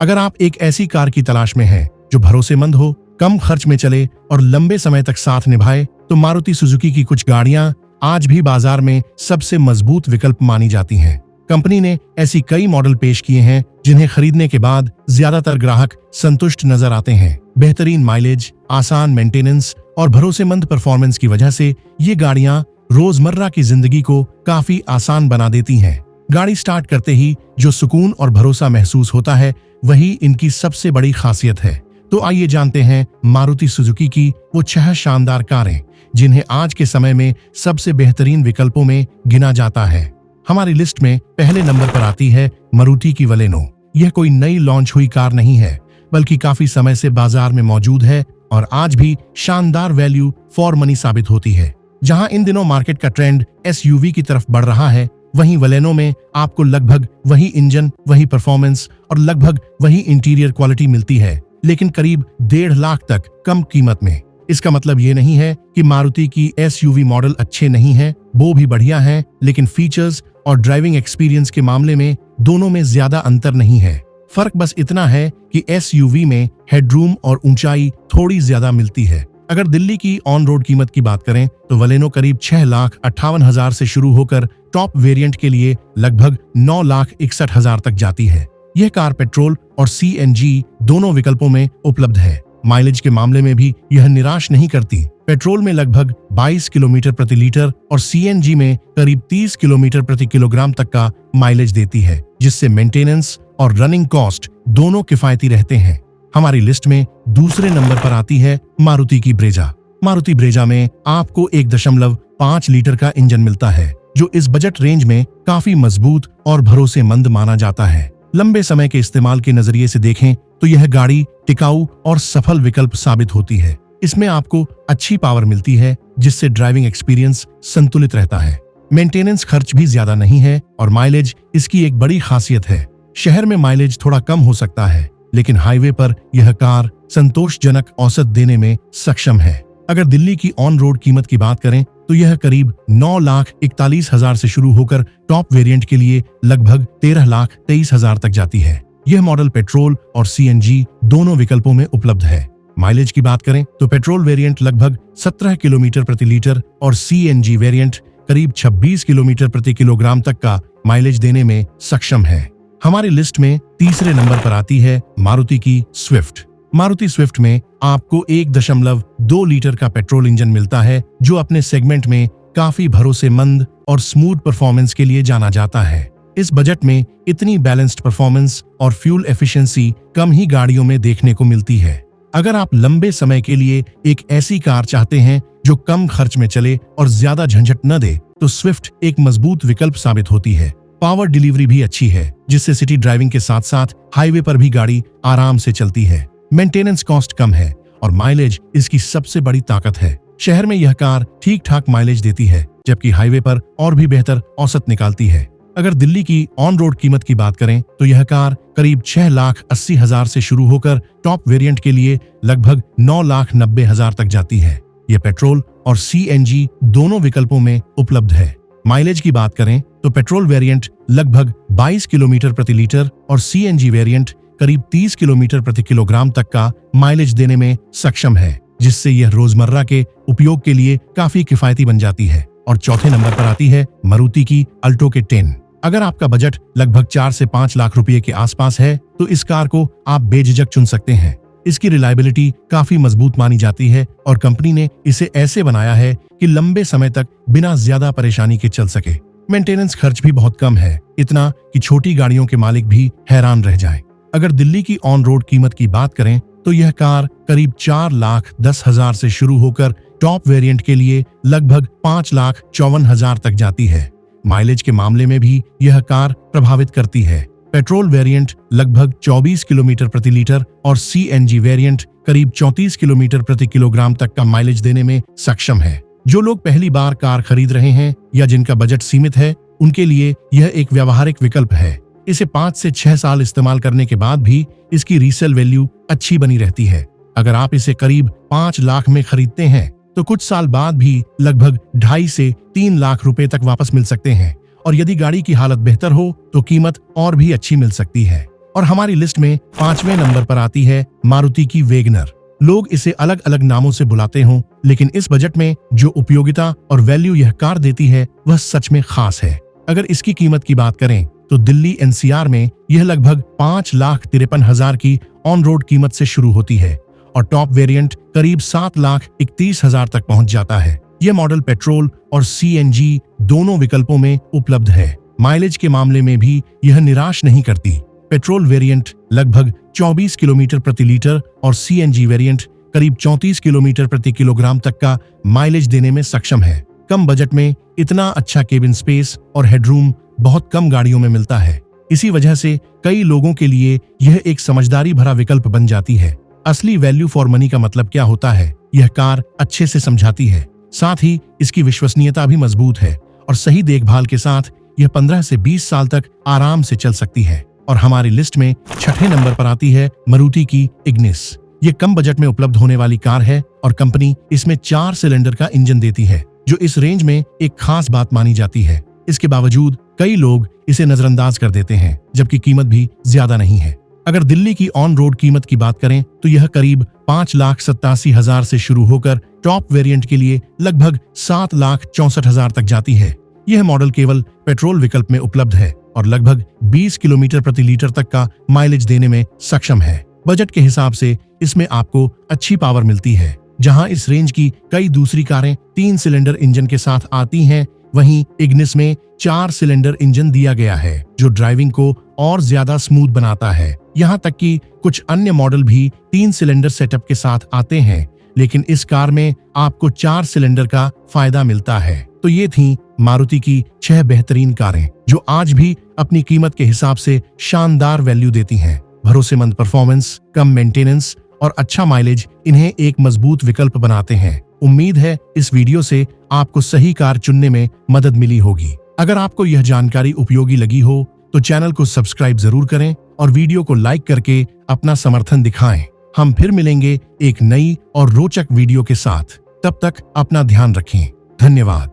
अगर आप एक ऐसी कार की तलाश में हैं जो भरोसेमंद हो, कम खर्च में चले और लंबे समय तक साथ निभाए, तो मारुति सुजुकी की कुछ गाड़ियां आज भी बाजार में सबसे मजबूत विकल्प मानी जाती हैं। कंपनी ने ऐसी कई मॉडल पेश किए हैं जिन्हें खरीदने के बाद ज्यादातर ग्राहक संतुष्ट नजर आते हैं। बेहतरीन माइलेज, आसान मेंटेनेंस और भरोसेमंद परफॉर्मेंस की वजह से ये गाड़ियां रोजमर्रा की जिंदगी को काफी आसान बना देती हैं। गाड़ी स्टार्ट करते ही जो सुकून और भरोसा महसूस होता है, वही इनकी सबसे बड़ी खासियत है। तो आइए जानते हैं मारुति सुजुकी की वो 6 शानदार कारें जिन्हें आज के समय में सबसे बेहतरीन विकल्पों में गिना जाता है। हमारी लिस्ट में पहले नंबर पर आती है मारुति की बलेनो। यह कोई नई लॉन्च हुई कार नहीं है, बल्कि काफी समय से बाजार में मौजूद है और आज भी शानदार वैल्यू फॉर मनी साबित होती है। जहां इन दिनों मार्केट का ट्रेंड एसयूवी की तरफ बढ़ रहा है, वहीं बलेनो में आपको लगभग वही इंजन, वही परफॉर्मेंस और लगभग वही इंटीरियर क्वालिटी मिलती है, लेकिन करीब 1.5 लाख तक कम कीमत में। इसका मतलब ये नहीं है कि मारुति की एसयूवी मॉडल अच्छे नहीं हैं, वो भी बढ़िया हैं, लेकिन फीचर्स और ड्राइविंग एक्सपीरियंस के मामले में दोनों में ज्यादा अंतर नहीं है। फर्क बस इतना है कि एसयूवी में हेडरूम और ऊंचाई थोड़ी ज्यादा मिलती है। अगर दिल्ली की ऑन रोड कीमत की बात करें तो बलेनो करीब 6,58,000 से शुरू होकर टॉप वेरिएंट के लिए लगभग 9,61,000 तक जाती है। यह कार पेट्रोल और सीएनजी दोनों विकल्पों में उपलब्ध है। माइलेज के मामले में भी यह निराश नहीं करती। पेट्रोल में लगभग 22 किलोमीटर प्रति लीटर और सीएनजी में करीब 30 किलोमीटर प्रति किलोग्राम तक का माइलेज देती है, जिससे मेंटेनेंस और रनिंग कॉस्ट दोनों किफायती रहते हैं। हमारी लिस्ट में दूसरे नंबर पर आती है मारुति की ब्रेजा। मारुति ब्रेजा में आपको 1.5 लीटर का इंजन मिलता है, जो इस बजट रेंज में काफी मजबूत और भरोसेमंद माना जाता है। लंबे समय के इस्तेमाल के नजरिए से देखें तो यह गाड़ी टिकाऊ और सफल विकल्प साबित होती है। इसमें आपको अच्छी पावर मिलती है, जिससे ड्राइविंग एक्सपीरियंस संतुलित रहता है। मेंटेनेंस खर्च भी ज्यादा नहीं है और माइलेज इसकी एक बड़ी खासियत है। शहर में माइलेज थोड़ा कम हो सकता है, लेकिन हाईवे पर यह कार संतोषजनक औसत देने में सक्षम है। अगर दिल्ली की ऑन रोड कीमत की बात करें तो यह करीब 9,41,000 से शुरू होकर टॉप वेरिएंट के लिए लगभग 13,23,000 तक जाती है। यह मॉडल पेट्रोल और सीएनजी दोनों विकल्पों में उपलब्ध है। माइलेज की बात करें तो पेट्रोल वेरिएंट लगभग 17 किलोमीटर प्रति लीटर और सीएनजी वेरिएंट करीब 26 किलोमीटर प्रति किलोग्राम तक का माइलेज देने में सक्षम है। हमारी लिस्ट में तीसरे नंबर पर आती है मारुति की स्विफ्ट। मारुति स्विफ्ट में आपको 1.2 लीटर का पेट्रोल इंजन मिलता है, जो अपने सेगमेंट में काफी भरोसेमंद और स्मूथ परफॉर्मेंस के लिए जाना जाता है। इस बजट में इतनी बैलेंस्ड परफॉर्मेंस और फ्यूल एफिशिएंसी कम ही गाड़ियों में देखने को मिलती है। अगर आप लंबे समय के लिए एक ऐसी कार चाहते हैं जो कम खर्च में चले और ज्यादा झंझट न दे, तो स्विफ्ट एक मजबूत विकल्प साबित होती है। पावर डिलीवरी भी अच्छी है, जिससे सिटी ड्राइविंग के साथ साथ हाईवे पर भी गाड़ी आराम से चलती है। मेंटेनेंस कॉस्ट कम है और माइलेज इसकी सबसे बड़ी ताकत है। शहर में यह कार ठीक ठाक माइलेज देती है, जबकि हाईवे पर और भी बेहतर औसत निकालती है। अगर दिल्ली की ऑन रोड कीमत की बात करें तो यह कार करीब 6,80,000 से शुरू होकर टॉप वेरिएंट के लिए लगभग 9,90,000 तक जाती है। यह पेट्रोल और सीएनजी दोनों विकल्पों में उपलब्ध है। माइलेज की बात करें तो पेट्रोल वेरिएंट लगभग 22 किलोमीटर प्रति लीटर और सीएनजी वेरिएंट करीब 30 किलोमीटर प्रति किलोग्राम तक का माइलेज देने में सक्षम है, जिससे यह रोजमर्रा के उपयोग के लिए काफी किफायती बन जाती है। और चौथे नंबर पर आती है मारुति की अल्टो के 10। अगर आपका बजट लगभग 4 से 5 लाख रुपए के आसपास है, तो इस कार को आप बेझिझक चुन सकते हैं। इसकी रिलायबिलिटी काफी मजबूत मानी जाती है और कंपनी ने इसे ऐसे बनाया है कि लंबे समय तक बिना ज्यादा परेशानी के चल सके। मेंटेनेंस खर्च भी बहुत कम है, इतना कि छोटी गाड़ियों के मालिक भी हैरान रह जाएं। अगर दिल्ली की ऑन रोड कीमत की बात करें तो यह कार करीब 4,10,000 से शुरू होकर टॉप वेरिएंट के लिए लगभग 5,54,000 तक जाती है। माइलेज के मामले में भी यह कार प्रभावित करती है। पेट्रोल वेरिएंट लगभग 24 किलोमीटर प्रति लीटर और सीएनजी वेरिएंट करीब 34 किलोमीटर प्रति किलोग्राम तक का माइलेज देने में सक्षम है। जो लोग पहली बार कार खरीद रहे हैं या जिनका बजट सीमित है, उनके लिए यह एक व्यावहारिक विकल्प है। इसे 5 से 6 साल इस्तेमाल करने के बाद भी इसकी रीसेल वैल्यू अच्छी बनी रहती है। अगर आप इसे करीब 5 लाख में खरीदते हैं तो कुछ साल बाद भी लगभग 2.5 से 3 लाख रुपए तक वापस मिल सकते हैं, और यदि गाड़ी की हालत बेहतर हो तो कीमत और भी अच्छी मिल सकती है। और हमारी लिस्ट में 5वें नंबर पर आती है मारुति की वैगनर। लोग इसे अलग अलग नामों से बुलाते हों, लेकिन इस बजट में जो उपयोगिता और वैल्यू यह कार देती है वह सच में खास है। अगर इसकी कीमत की बात करें तो दिल्ली एनसीआर में यह लगभग 5,53,000 की ऑन रोड कीमत से शुरू होती है और टॉप वेरिएंट करीब 7,31,000 तक पहुंच जाता है। यह मॉडल पेट्रोल और सीएनजी दोनों विकल्पों में उपलब्ध है। माइलेज के मामले में भी यह निराश नहीं करती। पेट्रोल वेरिएंट लगभग 24 किलोमीटर प्रति लीटर और सीएनजी वेरिएंट करीब 34 किलोमीटर प्रति किलोग्राम तक का माइलेज देने में सक्षम है। कम बजट में इतना अच्छा केबिन स्पेस और हेडरूम बहुत कम गाड़ियों में मिलता है। इसी वजह से कई लोगों के लिए यह एक समझदारी भरा विकल्प बन जाती है। असली वैल्यू फॉर मनी का मतलब क्या होता है, यह कार अच्छे से समझाती है। साथ ही इसकी विश्वसनीयता भी मजबूत है और सही देखभाल के साथ यह 15 से 20 साल तक आराम से चल सकती है। और हमारी लिस्ट में 6ठे नंबर पर आती है मारुति की इग्निस। ये कम बजट में उपलब्ध होने वाली कार है और कंपनी इसमें 4 सिलेंडर का इंजन देती है, जो इस रेंज में एक खास बात मानी जाती है। इसके बावजूद कई लोग इसे नजरअंदाज कर देते हैं, जबकि कीमत भी ज्यादा नहीं है। अगर दिल्ली की ऑन रोड कीमत की बात करें तो यह करीब 5,87,000 से शुरू होकर टॉप वेरिएंट के लिए लगभग 7,64,000 तक जाती है। यह मॉडल केवल पेट्रोल विकल्प में उपलब्ध है और लगभग 20 किलोमीटर प्रति लीटर तक का माइलेज देने में सक्षम है। बजट के हिसाब से इसमें आपको अच्छी पावर मिलती है। जहां इस रेंज की कई दूसरी कारें 3 सिलेंडर इंजन के साथ आती हैं, वहीं इग्निस में 4 सिलेंडर इंजन दिया गया है, जो ड्राइविंग को और ज्यादा स्मूथ बनाता है। यहाँ तक कि कुछ अन्य मॉडल भी 3 सिलेंडर सेटअप के साथ आते हैं, लेकिन इस कार में आपको 4 सिलेंडर का फायदा मिलता है। तो ये थी मारुति की 6 बेहतरीन कारें, जो आज भी अपनी कीमत के हिसाब से शानदार वैल्यू देती हैं। भरोसेमंद परफॉर्मेंस, कम मेंटेनेंस और अच्छा माइलेज इन्हें एक मजबूत विकल्प बनाते हैं। उम्मीद है इस वीडियो से आपको सही कार चुनने में मदद मिली होगी। अगर आपको यह जानकारी उपयोगी लगी हो तो चैनल को सब्सक्राइब जरूर करें और वीडियो को लाइक करके अपना समर्थन दिखाएं। हम फिर मिलेंगे एक नई और रोचक वीडियो के साथ। तब तक अपना ध्यान रखें। धन्यवाद।